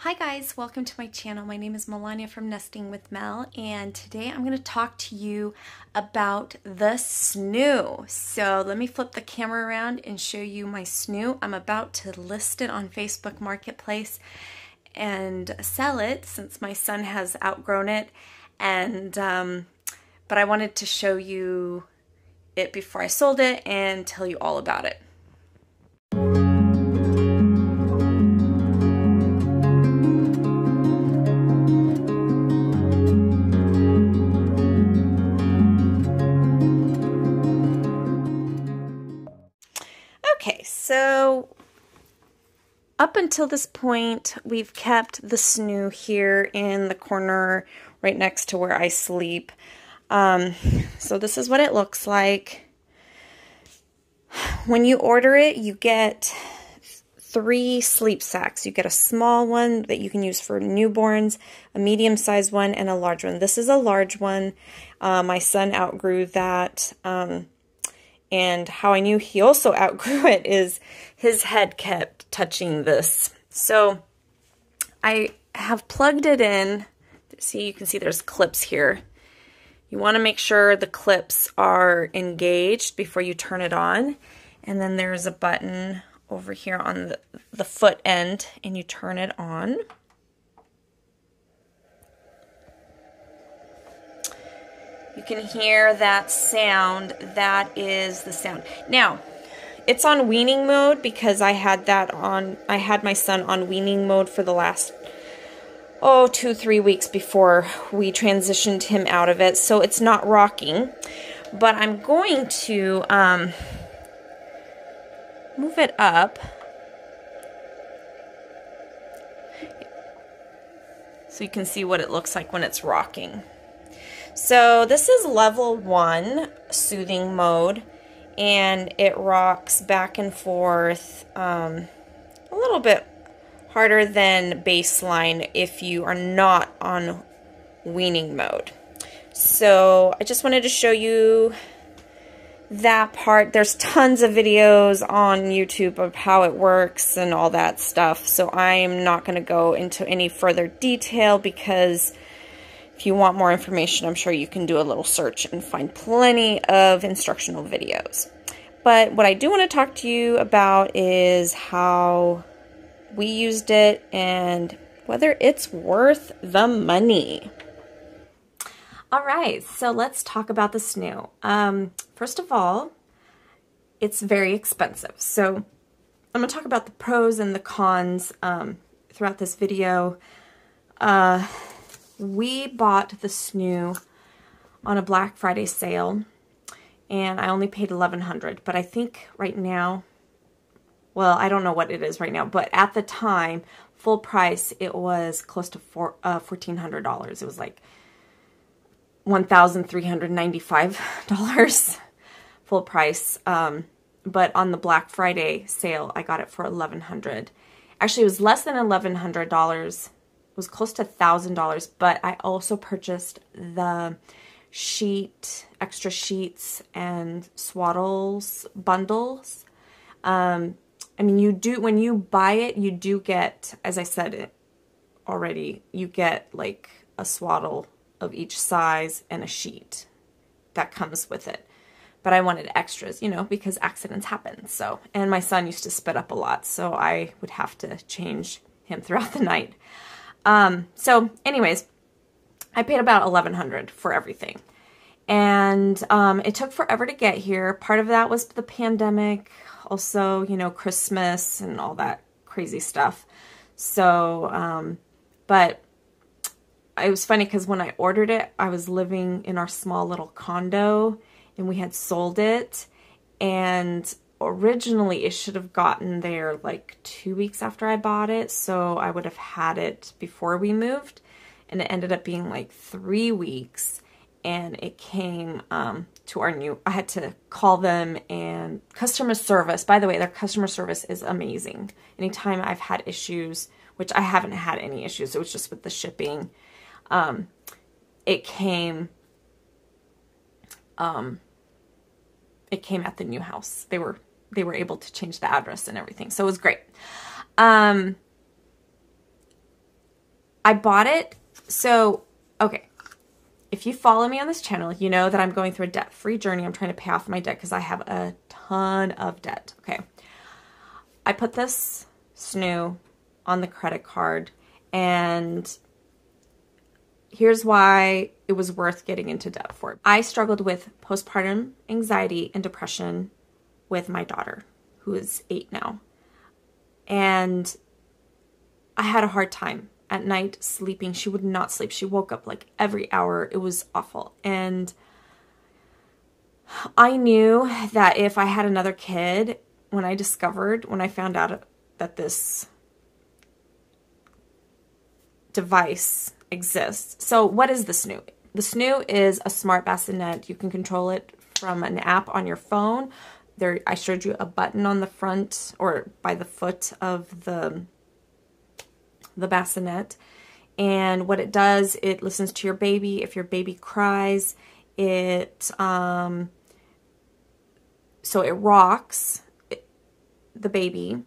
Hi guys, welcome to my channel. My name is Melania from Nesting with Mel, and today I'm going to talk to you about the SNOO. So let me flip the camera around and show you my SNOO. I'm about to list it on Facebook Marketplace and sell it since my son has outgrown it, and but I wanted to show you it before I sold it and tell you all about it. Okay, so up until this point, we've kept the SNOO here in the corner right next to where I sleep. So this is what it looks like. When you order it, you get 3 sleep sacks. You get a small one that you can use for newborns, a medium-sized one, and a large one. This is a large one. My son outgrew that. And how I knew he also outgrew it is his head kept touching this. So I have plugged it in. See, you can see there's clips here. You want to make sure the clips are engaged before you turn it on. And then there's a button over here on the foot end, and you turn it on. You can hear that sound. That is the sound. Now, it's on weaning mode because I had my son on weaning mode for the last 2-3 weeks before we transitioned him out of it. So it's not rocking, but I'm going to move it up so you can see what it looks like when it's rocking. So this is level 1 soothing mode, and it rocks back and forth a little bit harder than baseline if you are not on weaning mode. So I just wanted to show you that part. There's tons of videos on YouTube of how it works and all that stuff, so I'm not going to go into any further detail because if you want more information, I'm sure you can do a little search and find plenty of instructional videos. But what I do want to talk to you about is how we used it and whether it's worth the money. All right, so let's talk about the SNOO. First of all, it's very expensive. So I'm going to talk about the pros and the cons throughout this video. We bought the SNOO on a Black Friday sale, and I only paid $1,100. But I think right now, well, I don't know what it is right now, but at the time, full price, it was close to $1,400. It was like $1,395 full price. But on the Black Friday sale, I got it for $1,100. Actually, it was less than $1,100. Was close to $1,000, but I also purchased the extra sheets and swaddles bundles. I mean, when you buy it, you do get, as I said it already, you get like a swaddle of each size and a sheet that comes with it. But I wanted extras, you know, because accidents happen. So, and my son used to spit up a lot, so I would have to change him throughout the night. So anyways, I paid about $1,100 for everything. And, it took forever to get here. Part of that was the pandemic, also, you know, Christmas and all that crazy stuff. So, but it was funny because when I ordered it, I was living in our small little condo and we had sold it, and originally it should have gotten there like 2 weeks after I bought it, so I would have had it before we moved, and it ended up being like 3 weeks, and it came to our new, I had to call them, and customer service, by the way, their customer service is amazing. Anytime I've had issues, which I haven't had any issues, it was just with the shipping, it came at the new house. They were able to change the address and everything. So it was great. I bought it. So, okay. If you follow me on this channel, you know that I'm going through a debt-free journey. I'm trying to pay off my debt because I have a ton of debt. Okay. I put this SNOO on the credit card, and here's why it was worth getting into debt for. I struggled with postpartum anxiety and depression with my daughter, who is 8 now. And I had a hard time at night sleeping. She would not sleep. She woke up like every hour. It was awful. And I knew that if I had another kid, when I found out that this device exists. So what is the SNOO? The SNOO is a smart bassinet. You can control it from an app on your phone. There, I showed you a button on the front or by the foot of the bassinet. And what it does, it listens to your baby. If your baby cries, so it rocks the baby.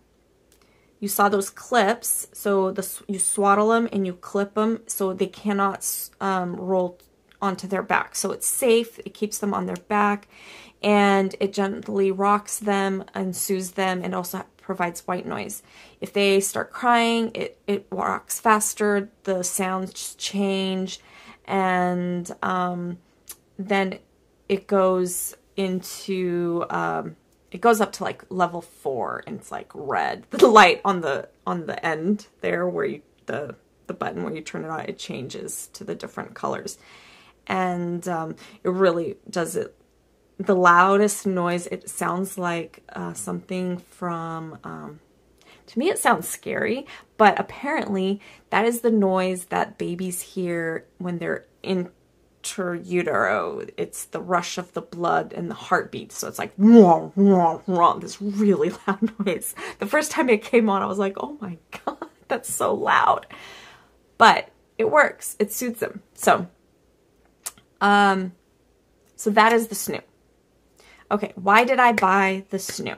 You saw those clips, so you swaddle them and you clip them so they cannot roll onto their back. So it's safe, it keeps them on their back, and it gently rocks them and soothes them, and also provides white noise. If they start crying, it rocks faster, the sounds change, and then it goes into it goes up to like level 4, and it's like red. The light on the end there where the button where you turn it on, it changes to the different colors. And it really does it. The loudest noise, it sounds like something from, to me it sounds scary, but apparently that is the noise that babies hear when they're intrautero. It's the rush of the blood and the heartbeat. So it's like, wah, wah, wah, this really loud noise. The first time it came on, I was like, oh my God, that's so loud. But it works. It soothes them. So that is the SNOO. Okay, why did I buy the SNOO?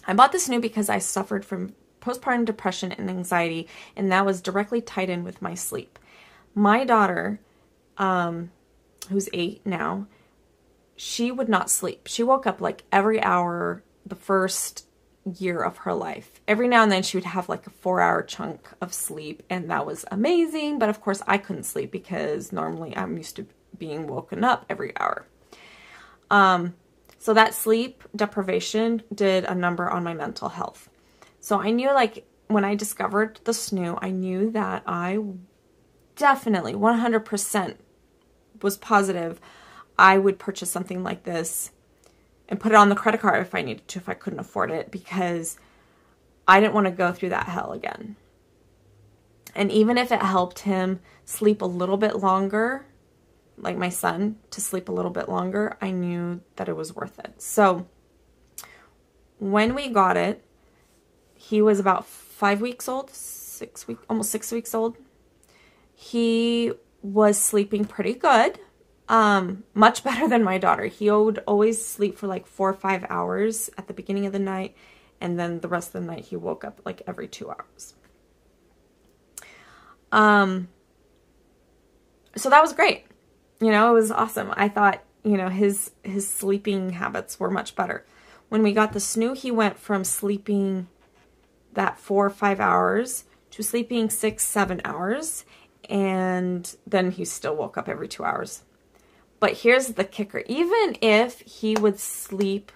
I bought the SNOO because I suffered from postpartum depression and anxiety, and that was directly tied in with my sleep. My daughter, who's 8 now, she would not sleep. She woke up like every hour the first year of her life. Every now and then she would have like a 4-hour chunk of sleep, and that was amazing. But of course I couldn't sleep because normally I'm used to being woken up every hour. So that sleep deprivation did a number on my mental health. So I knew, like, when I discovered the SNOO, I knew that I definitely 100% was positive I would purchase something like this and put it on the credit card if I needed to, if I couldn't afford it, because I didn't want to go through that hell again. And even if it helped him sleep a little bit longer, like my son, to sleep a little bit longer, I knew that it was worth it. So when we got it, he was about 5 weeks old, almost 6 weeks old. He was sleeping pretty good, much better than my daughter. He would always sleep for like 4 or 5 hours at the beginning of the night, and then the rest of the night he woke up like every 2 hours. So that was great. You know, it was awesome. I thought, you know, his sleeping habits were much better. When we got the SNOO, he went from sleeping that 4 or 5 hours to sleeping 6, 7 hours. And then he still woke up every 2 hours. But here's the kicker. Even if he would sleep,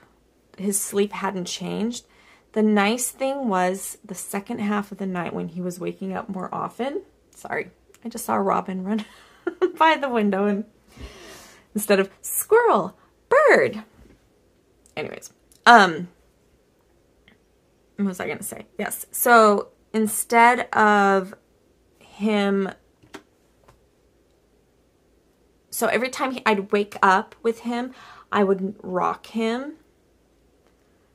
his sleep hadn't changed, the nice thing was the second half of the night when he was waking up more often. Sorry, I just saw a robin run by the window, and instead of squirrel, bird. Anyways, what was I going to say? Yes. So instead of him, so every time I'd wake up with him, I would rock him.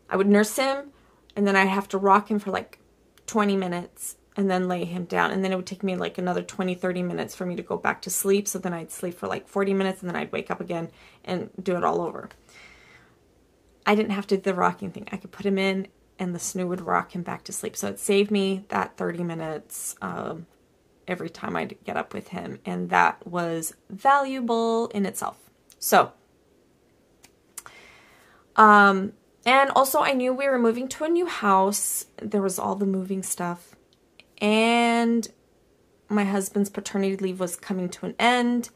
I would nurse him, and then I'd have to rock him for like 20 minutes and then lay him down. And then it would take me like another 20, 30 minutes for me to go back to sleep. So then I'd sleep for like 40 minutes, and then I'd wake up again and do it all over. I didn't have to do the rocking thing. I could put him in, and the SNOO would rock him back to sleep. So it saved me that 30 minutes every time I'd get up with him, and that was valuable in itself. So, and also I knew we were moving to a new house. There was all the moving stuff, and my husband's paternity leave was coming to an end,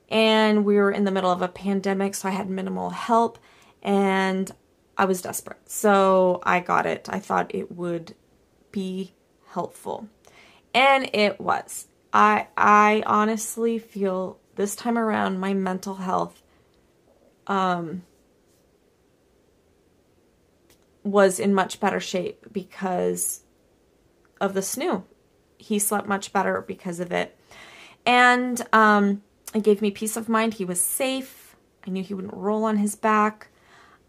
and we were in the middle of a pandemic, so I had minimal help, and I was desperate. So I got it. I thought it would be helpful. And it was. I honestly feel this time around my mental health was in much better shape because of the SNOO. He slept much better because of it. And it gave me peace of mind. He was safe. I knew he wouldn't roll on his back.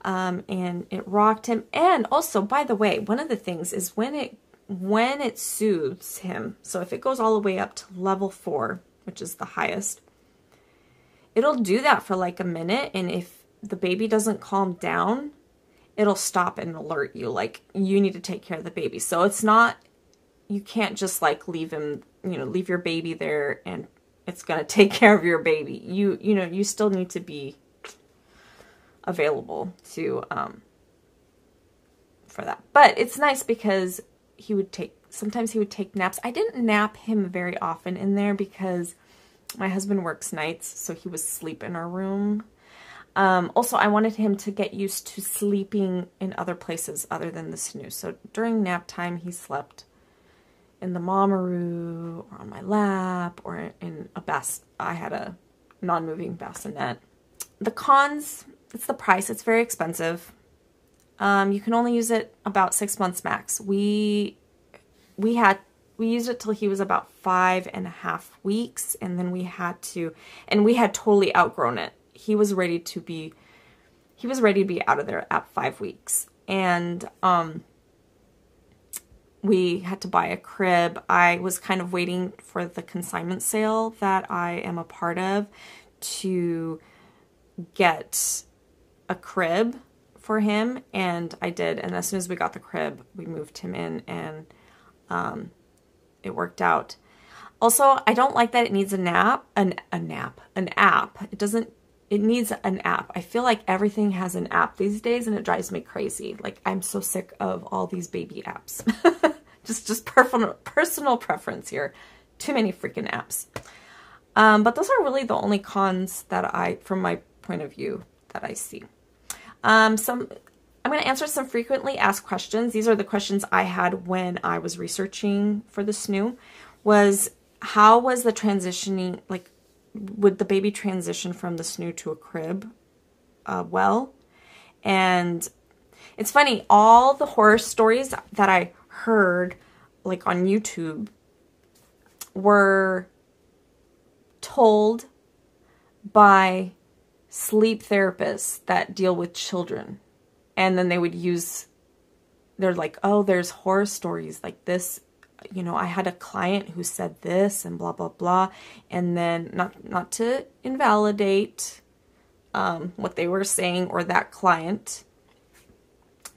And it rocked him. And also, by the way, one of the things is when it soothes him, so if it goes all the way up to level 4, which is the highest, it'll do that for like a minute, and if the baby doesn't calm down, it'll stop and alert you, like, you need to take care of the baby. So it's not, you can't just like leave him, leave your baby there and it's going to take care of your baby. You still need to be available to, for that. But it's nice because sometimes he would take naps. I didn't nap him very often in there because my husband works nights, so he was asleep in our room. Also, I wanted him to get used to sleeping in other places other than the SNOO. So during nap time, he slept in the mamaroo or on my lap or in I had a non-moving bassinet. The cons, it's the price. It's very expensive. You can only use it about 6 months max. We used it till he was about 5.5 weeks, and then we had totally outgrown it. He was ready to be out of there at 5 weeks. And we had to buy a crib. I was kind of waiting for the consignment sale that I am a part of to get a crib for him, and I did. And as soon as we got the crib, we moved him in, and it worked out. Also, I don't like that it needs an app. It needs an app. I feel like everything has an app these days, and it drives me crazy. Like, I'm so sick of all these baby apps. just personal preference here. Too many freaking apps. But those are really the only cons that from my point of view, that I see. I'm going to answer some frequently asked questions. These are the questions I had when I was researching for the SNOO. How was the transitioning, like, would the baby transition from the SNOO to a crib well? And it's funny, all the horror stories that I heard, like, on YouTube were told by sleep therapists that deal with children. And then they would they're like, oh, there's horror stories like this. I had a client who said this and blah, blah, blah. And then not to invalidate what they were saying or that client,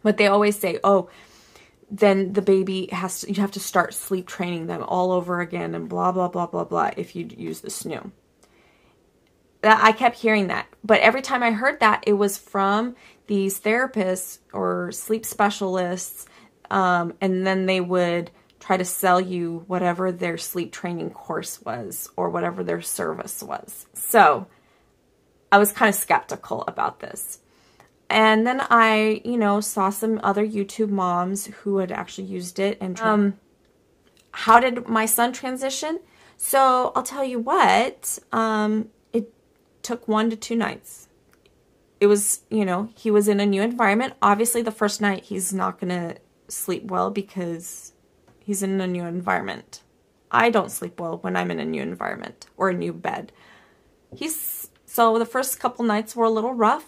but they always say, oh, then the baby you have to start sleep training them all over again and blah, blah, blah, blah, blah if you use the SNOO. I kept hearing that. But every time I heard that, it was from these therapists or sleep specialists, and then they would try to sell you whatever their sleep training course was or whatever their service was. So I was kind of skeptical about this. And then I, saw some other YouTube moms who had actually used it. And how did my son transition? So I'll tell you what, it took 1 to 2 nights. It was, he was in a new environment. Obviously, the first night he's not going to sleep well because he's in a new environment. I don't sleep well when I'm in a new environment or a new bed. So the first couple nights were a little rough,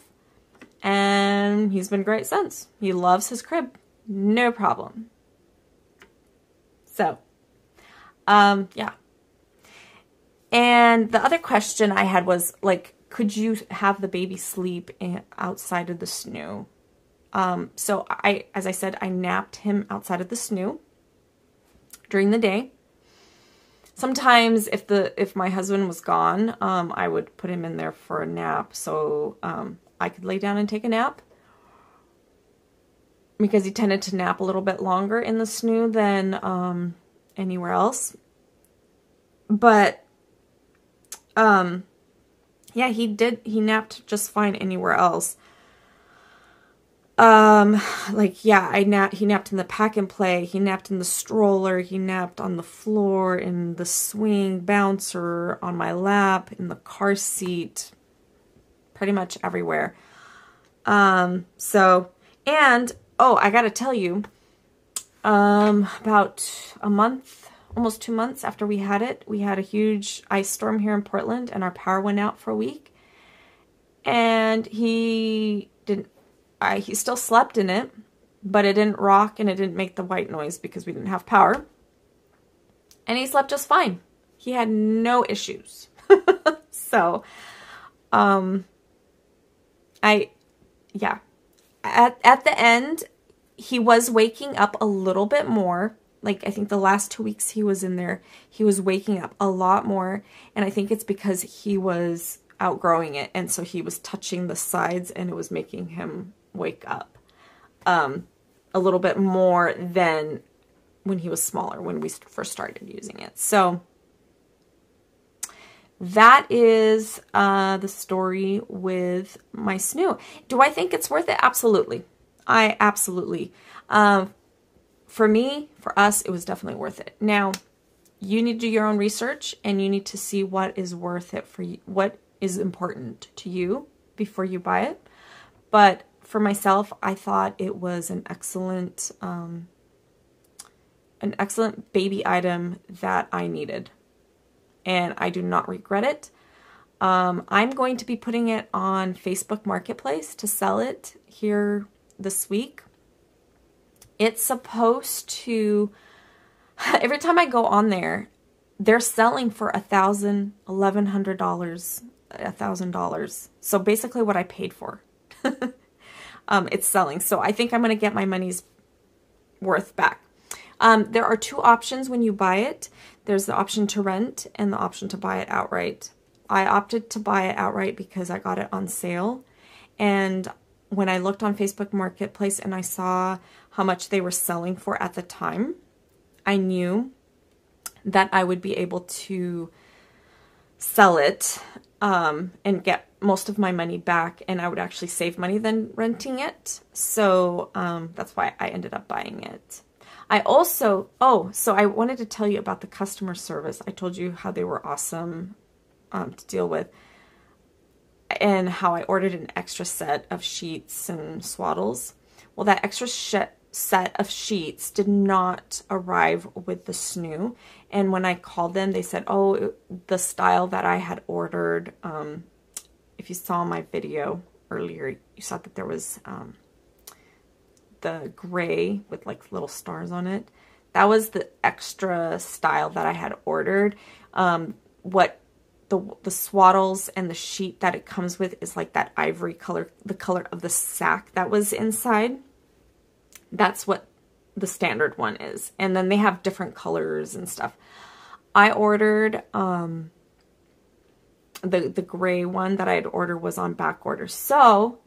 and he's been great since. He loves his crib. No problem. So, yeah. And the other question I had was, like, could you have the baby sleep outside of the SNOO? So as I said, I napped him outside of the SNOO during the day. sometimes if my husband was gone, I would put him in there for a nap, so I could lay down and take a nap, because he tended to nap a little bit longer in the SNOO than anywhere else. But yeah, he napped just fine anywhere else. Like, yeah, he napped in the pack and play, he napped in the stroller, he napped on the floor, in the swing bouncer, on my lap, in the car seat, pretty much everywhere. So, and, oh, I gotta tell you, about a month, almost 2 months after we had it, we had a huge ice storm here in Portland, and our power went out for a week, and he still slept in it, but it didn't rock and it didn't make the white noise because we didn't have power. And he slept just fine. He had no issues. So, yeah. At the end, he was waking up a little bit more. Like, I think the last 2 weeks he was in there, he was waking up a lot more. And I think it's because he was outgrowing it. And so he was touching the sides and it was making him wake up a little bit more than when he was smaller, when we first started using it. So that is the story with my SNOO. Do I think it's worth it? Absolutely. I absolutely. For me, for us, it was definitely worth it. Now, you need to do your own research, and you need to see what is worth it for you, what is important to you before you buy it. But for myself, I thought it was an excellent baby item that I needed, and I do not regret it. I'm going to be putting it on Facebook Marketplace to sell it here this week. It's supposed to, every time I go on there, they're selling for $1,000, $1,100, $1,000. So basically what I paid for. It's selling. So I think I'm going to get my money's worth back. There are two options when you buy it. There's the option to rent and the option to buy it outright. I opted to buy it outright because I got it on sale. And when I looked on Facebook Marketplace and I saw how much they were selling for at the time, I knew that I would be able to sell it and get most of my money back, and I would actually save money than renting it. So that's why I ended up buying it. I also, so I wanted to tell you about the customer service. I told you how they were awesome to deal with, and how I ordered an extra set of sheets and swaddles. Well, that extra set of sheets did not arrive with the SNOO. And when I called them, they said, oh, the style that I had ordered, if you saw my video earlier, you saw that there was the gray with like little stars on it. That was the extra style that I had ordered. What the swaddles and the sheet that it comes with is like that ivory color, the color of the sack that was inside. That's what the standard one is. And then they have different colors and stuff. I ordered, the gray one that I had ordered was on back order. So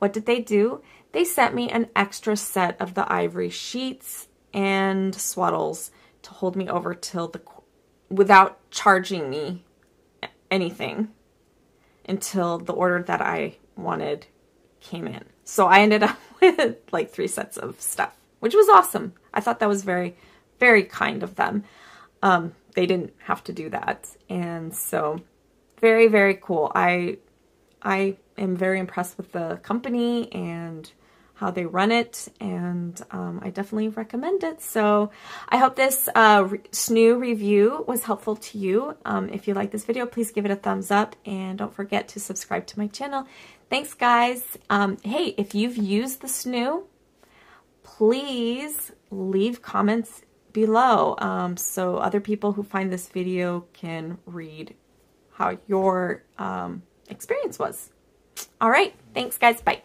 what did they do? They sent me an extra set of the ivory sheets and swaddles to hold me over till without charging me anything until the order that I wanted came in. So I ended up with like 3 sets of stuff, which was awesome. I thought that was very, very kind of them. They didn't have to do that. And so very, very cool. I am very impressed with the company and how they run it, and I definitely recommend it. So I hope this SNOO review was helpful to you. If you like this video, please give it a thumbs up, and don't forget to subscribe to my channel. Thanks, guys. Hey, if you've used the SNOO, please leave comments below so other people who find this video can read how your experience was. All right. Thanks, guys. Bye.